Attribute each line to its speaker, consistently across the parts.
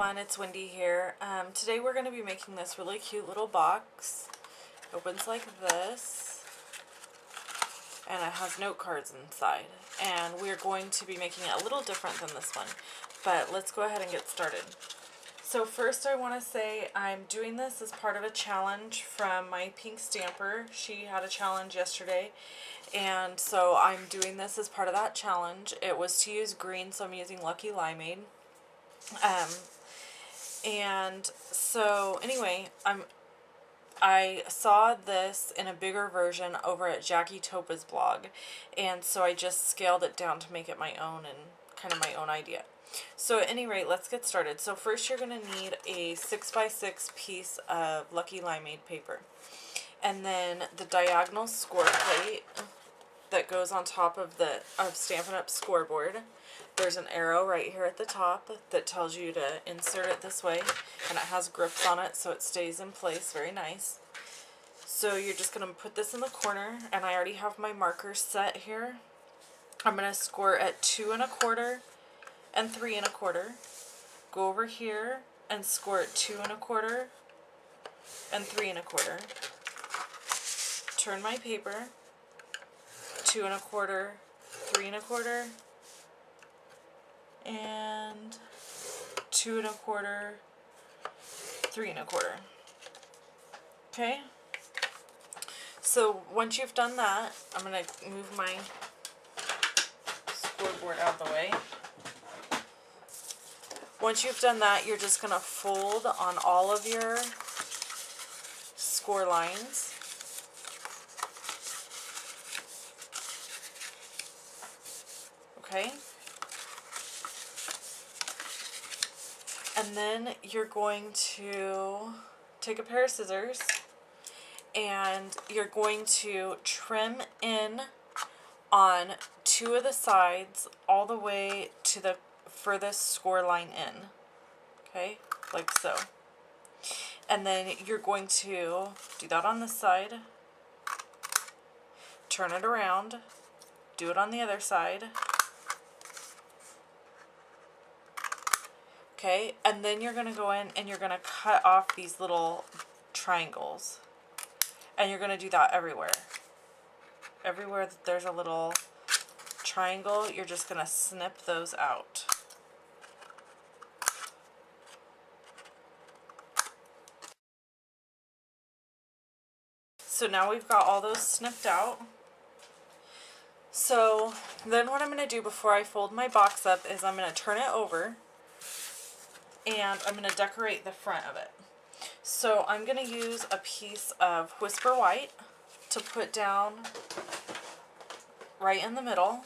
Speaker 1: everyone, it's Wendy here. Today we're going to be making this really cute little box. It opens like this, and it has note cards inside. And we're going to be making it a little different than this one, but let's go ahead and get started. So first I want to say I'm doing this as part of a challenge from my pink stamper. She had a challenge yesterday, and so I'm doing this as part of that challenge. It was to use green, so I'm using Lucky Limeade. And so anyway, I saw this in a bigger version over at Jackie Topa's blog, and so I just scaled it down to make it my own and kind of my own idea. So at any rate, let's get started. So first you're going to need a 6x6 piece of Lucky Limeade paper, and then the diagonal score plate that goes on top of the Stampin' Up! Scoreboard. There's an arrow right here at the top that tells you to insert it this way, and it has grips on it so it stays in place very nice. So you're just going to put this in the corner, and I already have my markers set here. I'm going to score at 2 1/4 and 3 1/4. Go over here and score at 2 1/4 and 3 1/4. Turn my paper, 2 1/4, 3 1/4, and 2 1/4, 3 1/4. Okay, so once you've done that, I'm going to move my scoreboard out of the way. Once you've done that, you're just going to fold on all of your score lines. Okay. And then you're going to take a pair of scissors, and you're going to trim in on 2 of the sides all the way to the furthest score line in. Okay, like so. And then you're going to do that on this side, turn it around, do it on the other side. Okay, and then you're going to go in and you're going to cut off these little triangles. And you're going to do that everywhere. Everywhere that there's a little triangle, you're just going to snip those out. So now we've got all those snipped out. So then what I'm going to do before I fold my box up is I'm going to turn it over, and I'm going to decorate the front of it. So I'm going to use a piece of Whisper White to put down right in the middle.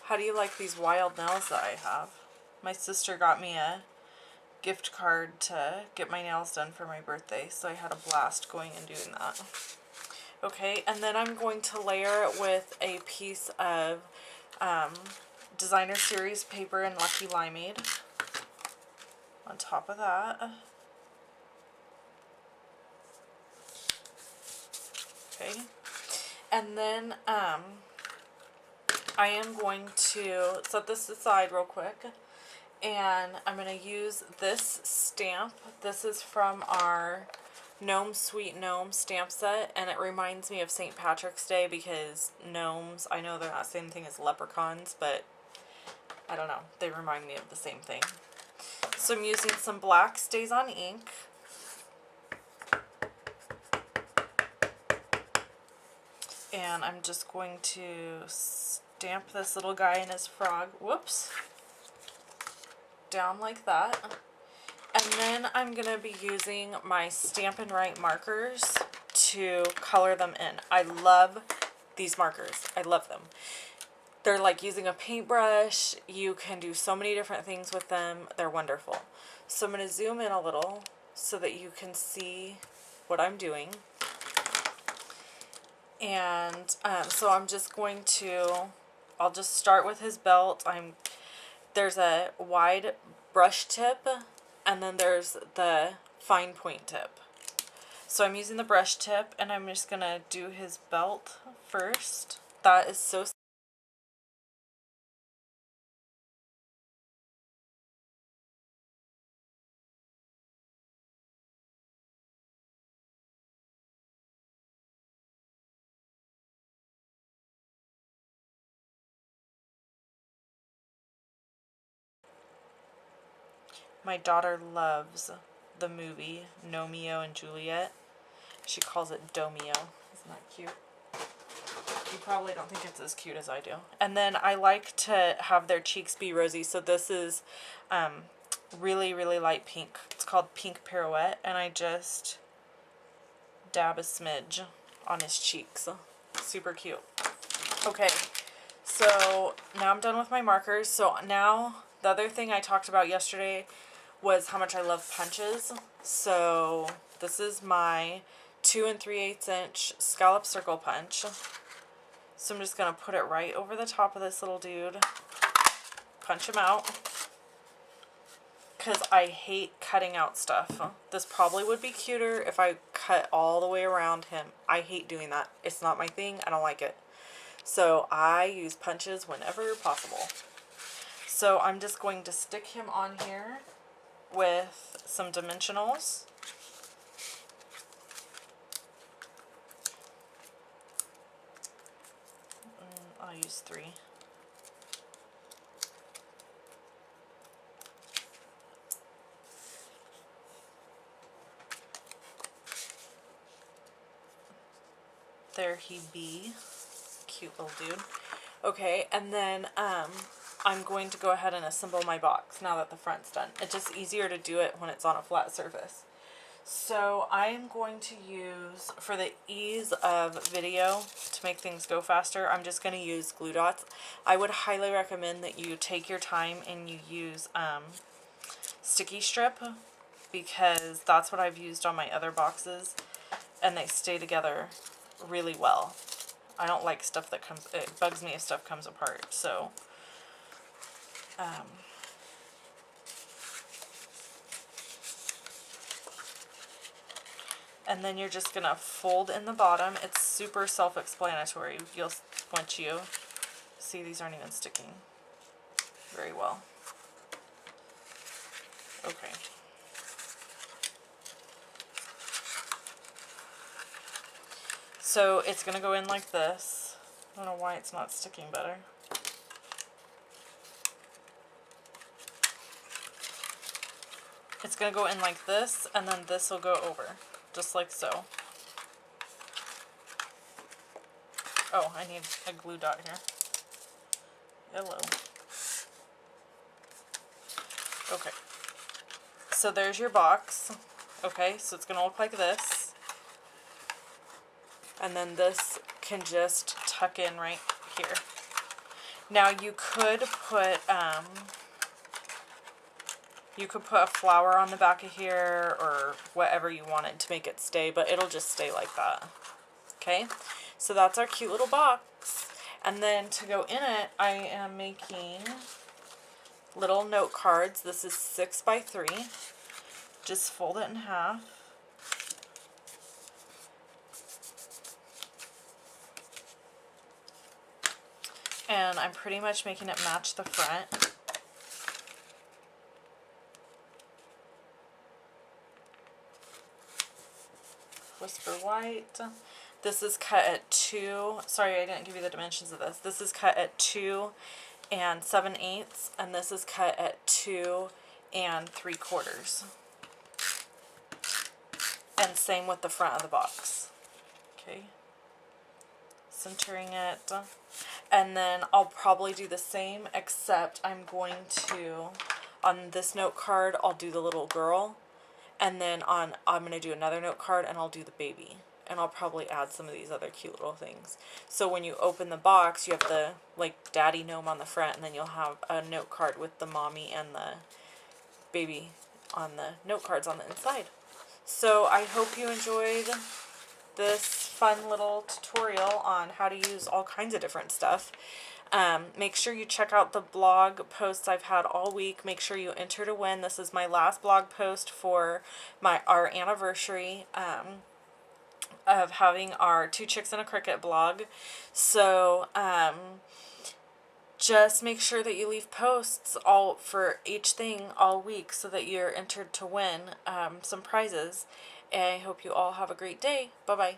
Speaker 1: How do you like these wild nails that I have? My sister got me a gift card to get my nails done for my birthday, so I had a blast going and doing that. Okay, and then I'm going to layer it with a piece of Designer Series paper in Lucky Limeade on top of that. Okay, and then I am going to set this aside real quick, and I'm going to use this stamp. This is from our Gnome Sweet Gnome stamp set, and it reminds me of St. Patrick's Day because gnomes, I know they're not the same thing as leprechauns, but I don't know, they remind me of the same thing. So I'm using some black Stays-On ink. And I'm just going to stamp this little guy and his frog, whoops, down like that. And then I'm going to be using my Stampin' Right markers to color them in. I love these markers. I love them. They're like using a paintbrush. You can do so many different things with them. They're wonderful. So I'm going to zoom in a little so that you can see what I'm doing. And so I'm just going to, I'll just start with his belt. There's a wide brush tip, and then there's the fine point tip. So I'm using the brush tip, and I'm just going to do his belt first. That is so My daughter loves the movie Romeo and Juliet. She calls it Domeo. Isn't that cute? You probably don't think it's as cute as I do. And then I like to have their cheeks be rosy. So this is really, really light pink. It's called Pink Pirouette. And I just dab a smidge on his cheeks. Super cute. Okay, so now I'm done with my markers. So now the other thing I talked about yesterday was how much I love punches. So this is my 2 3/8 inch scallop circle punch. So I'm just going to put it right over the top of this little dude. Punch him out. Because I hate cutting out stuff. This probably would be cuter if I cut all the way around him. I hate doing that. It's not my thing. I don't like it. So I use punches whenever possible. So I'm just going to stick him on here with some dimensionals. I'll use 3. There he be. Cute little dude. Okay, and then I'm going to go ahead and assemble my box now that the front's done. It's just easier to do it when it's on a flat surface. So I am going to use, for the ease of video, to make things go faster, I'm just going to use glue dots. I would highly recommend that you take your time and you use sticky strip, because that's what I've used on my other boxes, and they stay together really well. I don't like stuff that comes, it bugs me if stuff comes apart, so and then you're just gonna fold in the bottom. It's super self-explanatory. Once you see, these aren't even sticking very well. Okay. So it's gonna go in like this. I don't know why it's not sticking better. It's gonna go in like this, and then this will go over. Just like so. Oh, I need a glue dot here. Hello. Okay. So there's your box. Okay, so it's going to look like this. And then this can just tuck in right here. Now you could put a flower on the back of here or whatever you wanted to make it stay, but it'll just stay like that. Okay, so that's our cute little box. And then to go in it, I am making little note cards. This is 6 by 3. Just fold it in half. And I'm pretty much making it match the front. Whisper white. This is cut at 2. Sorry, I didn't give you the dimensions of this. This is cut at 2 7/8, and this is cut at 2 3/4. And same with the front of the box. Okay. Centering it. And then I'll probably do the same, except I'm going to, on this note card, I'll do the little girl. And then I'm going to do another note card, and I'll do the baby. And I'll probably add some of these other cute little things. So when you open the box, you have the, like, daddy gnome on the front, and then you'll have a note card with the mommy and the baby on the note cards on the inside. So I hope you enjoyed this fun little tutorial on how to use all kinds of different stuff. Make sure you check out the blog posts I've had all week. Make sure you enter to win. This is my last blog post for our anniversary of having our Two Chicks and a Cricket blog. So just make sure that you leave posts all for each thing all week so that you're entered to win some prizes. And I hope you all have a great day. Bye-bye.